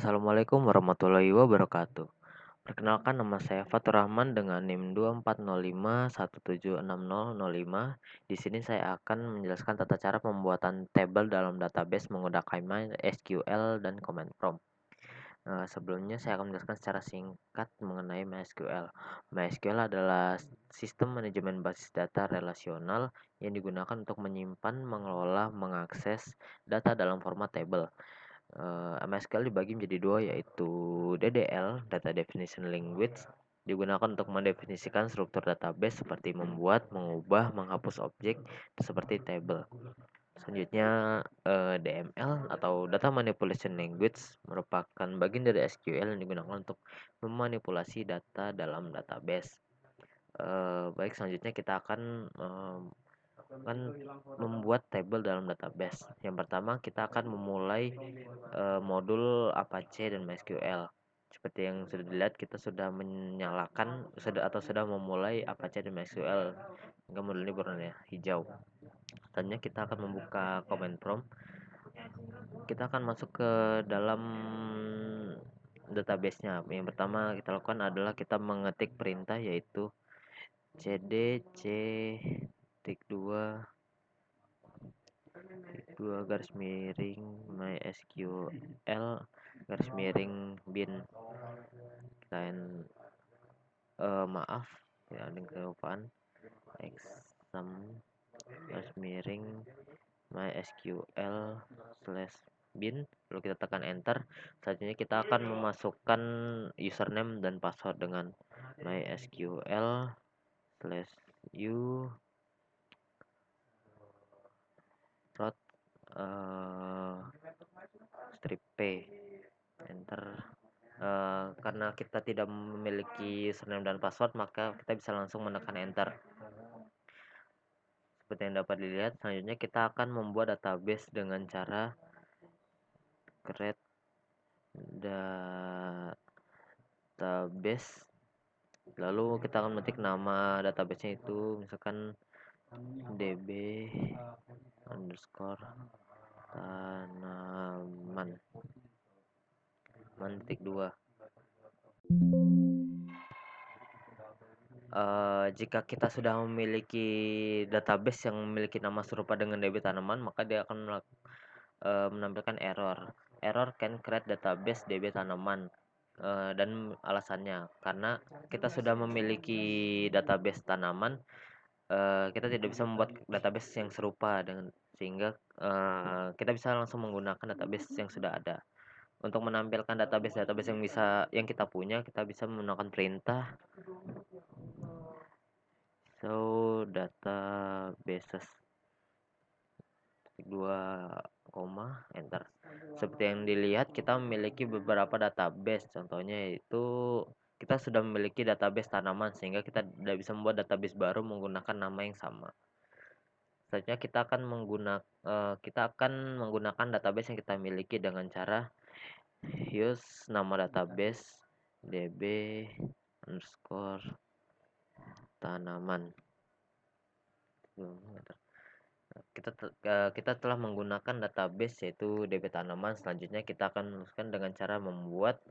Assalamualaikum warahmatullahi wabarakatuh. Perkenalkan, nama saya Fatur Rahman dengan NIM 2405176005. Di sini saya akan menjelaskan tata cara pembuatan tabel dalam database menggunakan MySQL dan command prompt. Sebelumnya saya akan menjelaskan secara singkat mengenai MySQL. MySQL adalah sistem manajemen basis data relasional yang digunakan untuk menyimpan, mengelola, mengakses data dalam format tabel. MySQL dibagi menjadi dua, yaitu DDL (Data Definition Language) digunakan untuk mendefinisikan struktur database seperti membuat, mengubah, menghapus objek seperti tabel. Selanjutnya, DML atau Data Manipulation Language merupakan bagian dari SQL yang digunakan untuk memanipulasi data dalam database. Baik, selanjutnya kita akan membuat tabel dalam database. Yang pertama, kita akan memulai modul Apache dan MySQL. Seperti yang sudah dilihat, kita sudah menyalakan sudah memulai Apache dan MySQL hingga modul ini berwarna hijau. Selanjutnya kita akan membuka command prompt. Kita akan masuk ke dalam database-nya. Yang pertama kita lakukan adalah kita mengetik perintah, yaitu cd c tik 2 garis miring MySQL garis miring bin. Dan maaf ya, ada kelupaan, exam garis miring MySQL slash bin, lalu kita tekan enter. Selanjutnya kita akan memasukkan username dan password dengan MySQL slash u root strip p, enter. Karena kita tidak memiliki username dan password, maka kita bisa langsung menekan enter. Seperti yang dapat dilihat, selanjutnya kita akan membuat database dengan cara create database. Lalu kita akan mengetik nama databasenya, itu misalkan db underscore tanaman titik 2. Jika kita sudah memiliki database yang memiliki nama serupa dengan DB tanaman, maka dia akan menampilkan error can create database DB tanaman. Dan alasannya karena kita sudah memiliki database tanaman, kita tidak bisa membuat database yang serupa dengan, sehingga kita bisa langsung menggunakan database yang sudah ada. Untuk menampilkan database yang kita punya, kita bisa menggunakan perintah show databases 2, enter. Seperti yang dilihat, kita memiliki beberapa database. Contohnya yaitu kita sudah memiliki database tanaman, sehingga kita tidak bisa membuat database baru menggunakan nama yang sama. Selanjutnya kita akan menggunakan database yang kita miliki dengan cara use nama database db underscore tanaman. Kita telah menggunakan database yaitu DB tanaman. Selanjutnya kita akan meneruskan dengan cara membuat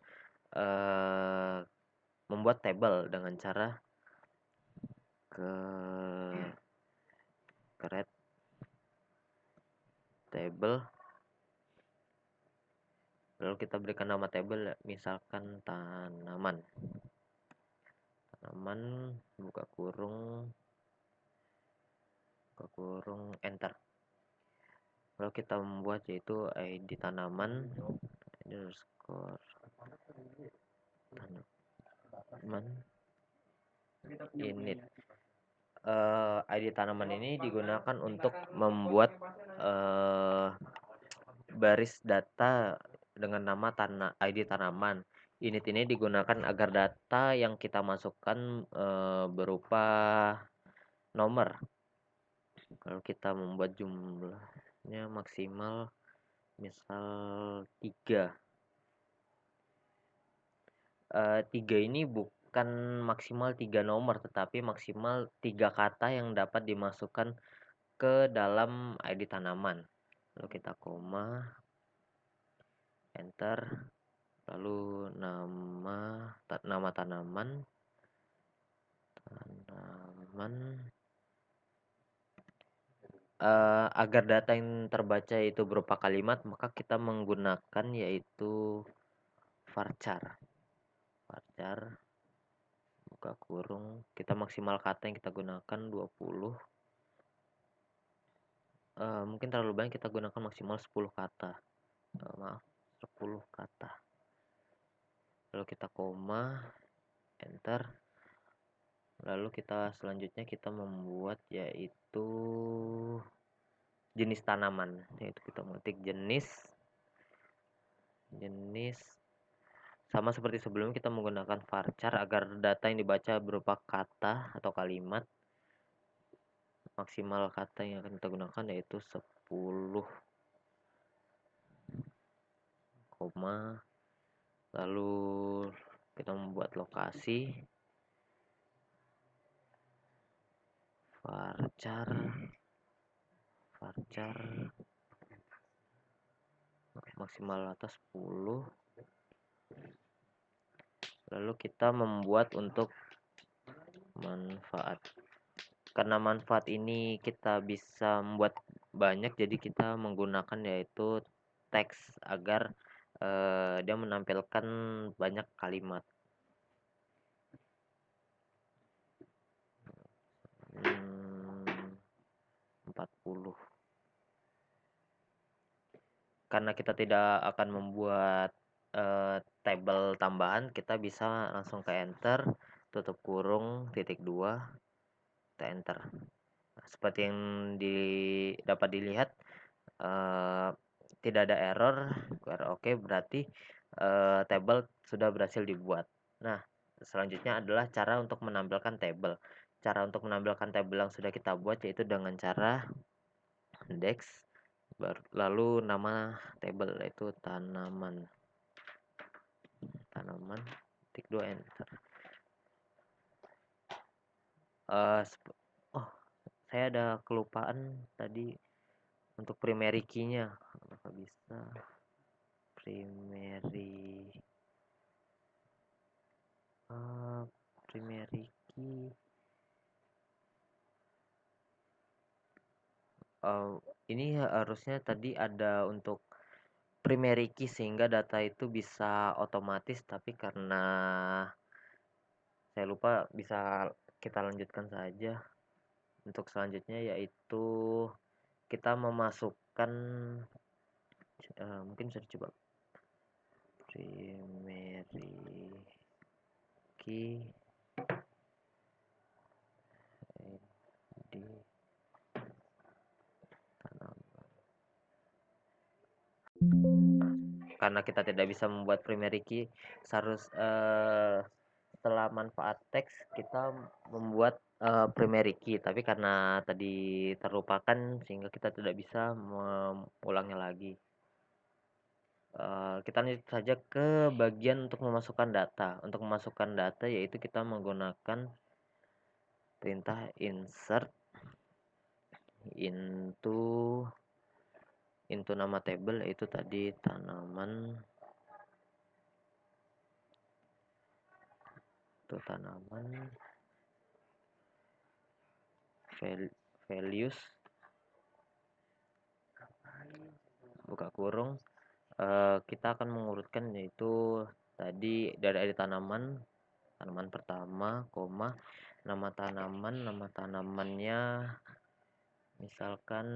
tabel dengan cara create table. Lalu kita berikan nama tabel, misalkan tanaman, buka kurung enter. Lalu kita membuat yaitu id tanaman underscore tanaman init. ID tanaman ini digunakan untuk membuat baris data dengan nama ID tanaman. Init ini digunakan agar data yang kita masukkan berupa nomor. Kalau kita membuat jumlahnya maksimal misal 3. 3 ini bukan maksimal 3 nomor, tetapi maksimal 3 kata yang dapat dimasukkan ke dalam ID tanaman. Lalu kita koma, enter. lalu nama tanaman, agar data yang terbaca itu berupa kalimat, maka kita menggunakan yaitu varchar. Varchar buka kurung, kita maksimal kata yang kita gunakan 20. Mungkin terlalu banyak, kita gunakan maksimal 10 kata. Maaf, 10 kata. Lalu kita koma, enter. Lalu kita selanjutnya kita membuat yaitu jenis tanaman, yaitu kita mengetik jenis sama seperti sebelumnya, kita menggunakan varchar agar data yang dibaca berupa kata atau kalimat. Maksimal kata yang akan kita gunakan yaitu 10 koma, lalu kita membuat lokasi varchar maksimal atas 10. Lalu kita membuat untuk manfaat. Karena manfaat ini kita bisa membuat banyak, jadi kita menggunakan yaitu teks agar dia menampilkan banyak kalimat. 40. Karena kita tidak akan membuat table tambahan, kita bisa langsung ke enter, tutup kurung, titik 2, kita enter. Seperti yang dapat dilihat, tidak ada error. Oke, berarti table sudah berhasil dibuat. Nah, selanjutnya adalah cara untuk menampilkan table. Cara untuk menampilkan table yang sudah kita buat yaitu dengan cara index, lalu nama table yaitu tanaman, titik 2, enter. Saya ada kelupaan tadi untuk primary key-nya. Apakah bisa primary key? Ini harusnya tadi ada untuk primary key sehingga data itu bisa otomatis, tapi karena saya lupa, bisa kita lanjutkan saja. Untuk selanjutnya yaitu kita memasukkan, mungkin bisa dicoba primary key di tanaman. Karena kita tidak bisa membuat primary key, setelah manfaat teks kita membuat primary key, tapi karena tadi terlupakan sehingga kita tidak bisa mengulangnya lagi. Kita lanjut saja ke bagian untuk memasukkan data. Untuk memasukkan data yaitu kita menggunakan perintah insert into nama table, yaitu tadi tanaman, values, buka kurung. Kita akan mengurutkan yaitu tadi dari tanaman pertama, koma, nama tanamannya misalkan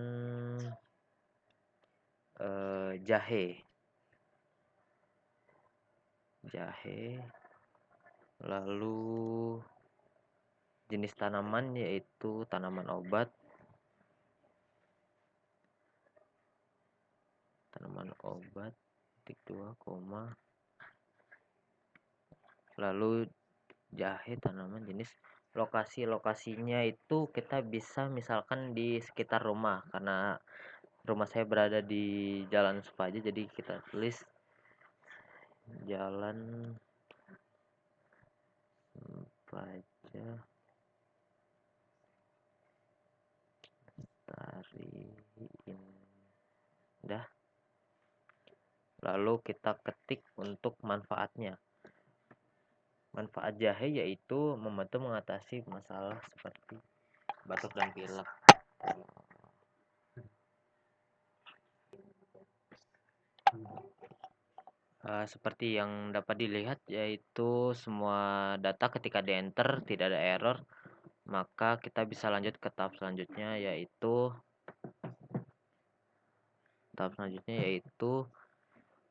jahe, lalu jenis tanaman yaitu tanaman obat, titik 2, koma, lalu jahe tanaman jenis. Lokasinya itu kita bisa misalkan di sekitar rumah, karena rumah saya berada di Jalan Sepaja, jadi kita tulis Jalan Sepaja Lestari Indah. Lalu kita ketik untuk manfaatnya. Manfaat jahe yaitu membantu mengatasi masalah seperti batuk dan pilek. Seperti yang dapat dilihat yaitu semua data ketika di enter tidak ada error, maka kita bisa lanjut ke tahap selanjutnya yaitu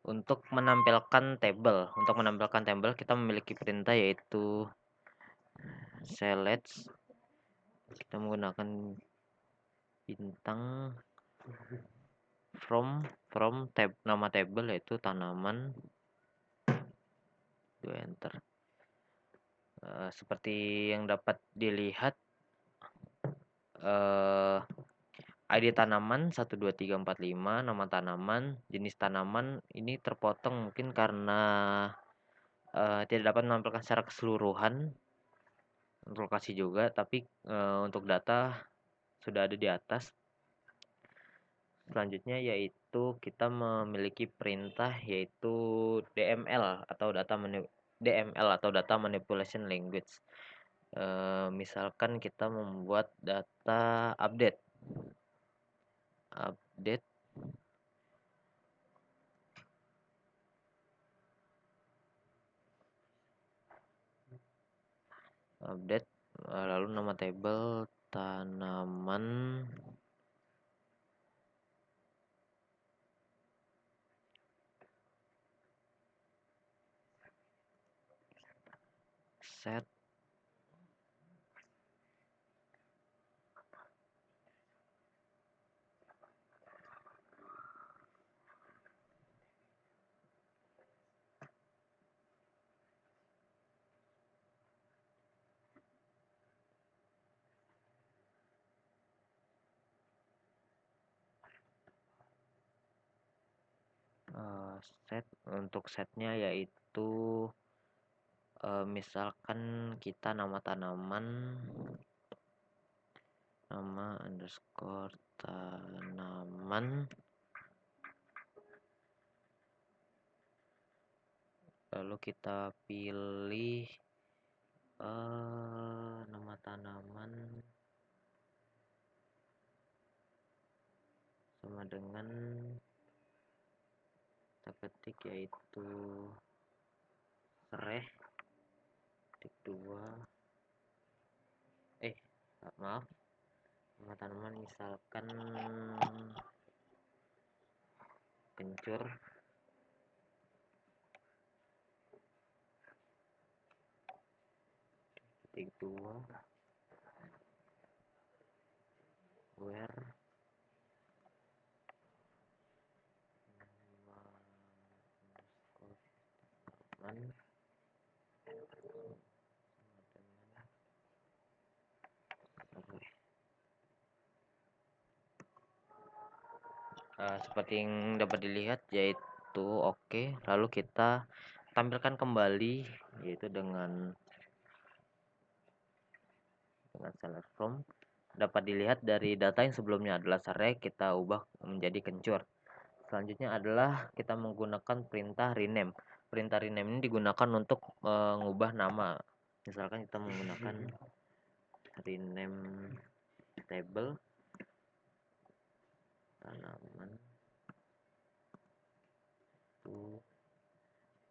untuk menampilkan tabel. Untuk menampilkan tabel kita memiliki perintah yaitu select. Kita menggunakan bintang from tab nama tabel yaitu tanaman. Enter. Seperti yang dapat dilihat ID tanaman 12345, nama tanaman, jenis tanaman ini terpotong mungkin karena tidak dapat menampilkan secara keseluruhan untuk lokasi juga, tapi untuk data sudah ada di atas. Selanjutnya yaitu kita memiliki perintah yaitu DML atau data manipulation language. Misalkan kita membuat data update lalu nama tabel tanaman set untuk setnya yaitu misalkan kita nama tanaman nama underscore tanaman, lalu kita pilih nama tanaman sama dengan kita ketik yaitu sereh titik 2 maaf, nama tanaman misalkan kencur titik 2 where seperti yang dapat dilihat yaitu oke. Lalu kita tampilkan kembali yaitu dengan select from. Dapat dilihat dari data yang sebelumnya adalah sereh, kita ubah menjadi kencur. Selanjutnya adalah kita menggunakan perintah rename. Perintah rename ini digunakan untuk mengubah nama. Misalkan kita menggunakan rename table tanaman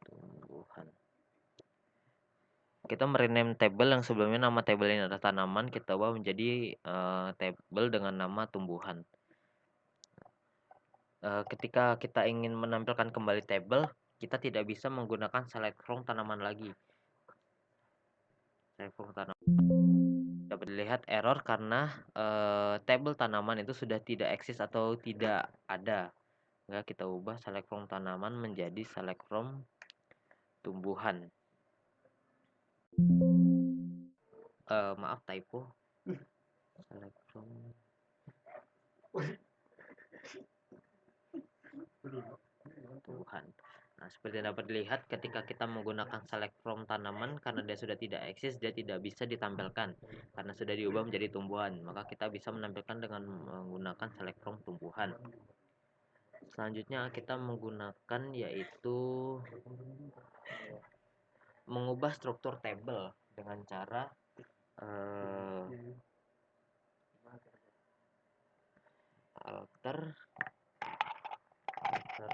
tumbuhan. Kita merename table yang sebelumnya nama table ini adalah tanaman, kita ubah menjadi table dengan nama tumbuhan. Ketika kita ingin menampilkan kembali table, kita tidak bisa menggunakan select from tanaman lagi. Select from tanaman dapat dilihat error karena table tanaman itu sudah tidak eksis atau tidak ada. Enggak, kita ubah select from tanaman menjadi select from tumbuhan. Maaf, typo. Select from tumbuhan. Nah, seperti yang dapat dilihat ketika kita menggunakan select from tanaman, karena dia sudah tidak eksis, dia tidak bisa ditampilkan karena sudah diubah menjadi tumbuhan. Maka kita bisa menampilkan dengan menggunakan select from tumbuhan. Selanjutnya kita menggunakan yaitu mengubah struktur tabel dengan cara eh, alter alter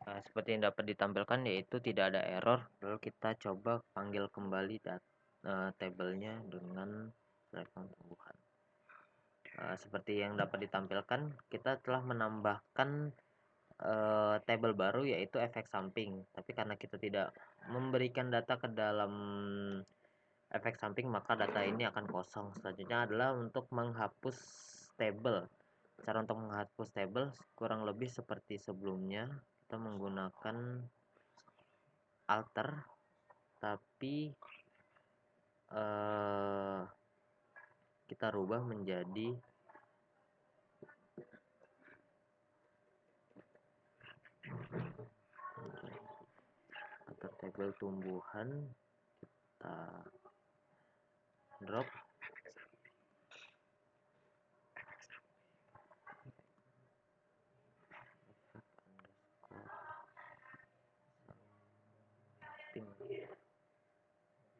Nah, seperti yang dapat ditampilkan yaitu tidak ada error. Lalu kita coba panggil kembali tabelnya dengan selection tumbuhan. Seperti yang dapat ditampilkan, kita telah menambahkan tabel baru yaitu efek samping. Tapi karena kita tidak memberikan data ke dalam efek samping, maka data ini akan kosong. Selanjutnya adalah untuk menghapus tabel. Cara untuk menghapus tabel kurang lebih seperti sebelumnya. Kita menggunakan alter, tapi kita rubah menjadi alter tabel tumbuhan. Kita drop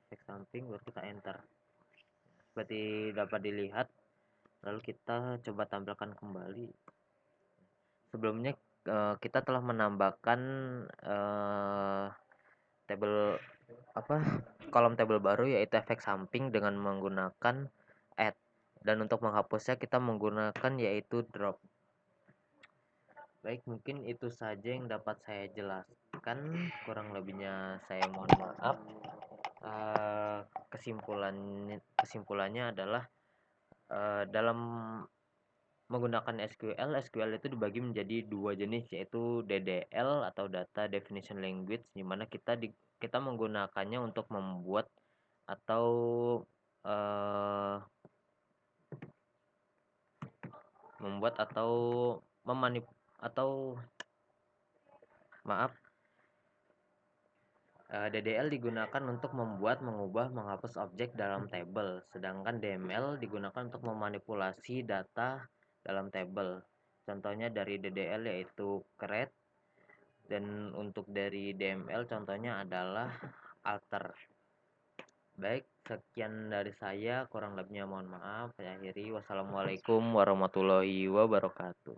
efek samping, baru kita enter. Seperti dapat dilihat, lalu kita coba tampilkan kembali. Sebelumnya kita telah menambahkan tabel kolom tabel baru yaitu efek samping dengan menggunakan add, dan untuk menghapusnya kita menggunakan yaitu drop. Baik, mungkin itu saja yang dapat saya jelaskan, kurang lebihnya saya mohon maaf. Kesimpulannya adalah dalam menggunakan SQL itu dibagi menjadi dua jenis, yaitu DDL atau Data Definition Language, di mana kita menggunakannya untuk membuat atau DDL digunakan untuk membuat, mengubah, menghapus objek dalam tabel, sedangkan DML digunakan untuk memanipulasi data dalam tabel. Contohnya dari DDL yaitu create, dan untuk dari DML contohnya adalah alter. Baik, sekian dari saya, kurang lebihnya mohon maaf. Saya akhiri. Wassalamualaikum warahmatullahi wabarakatuh.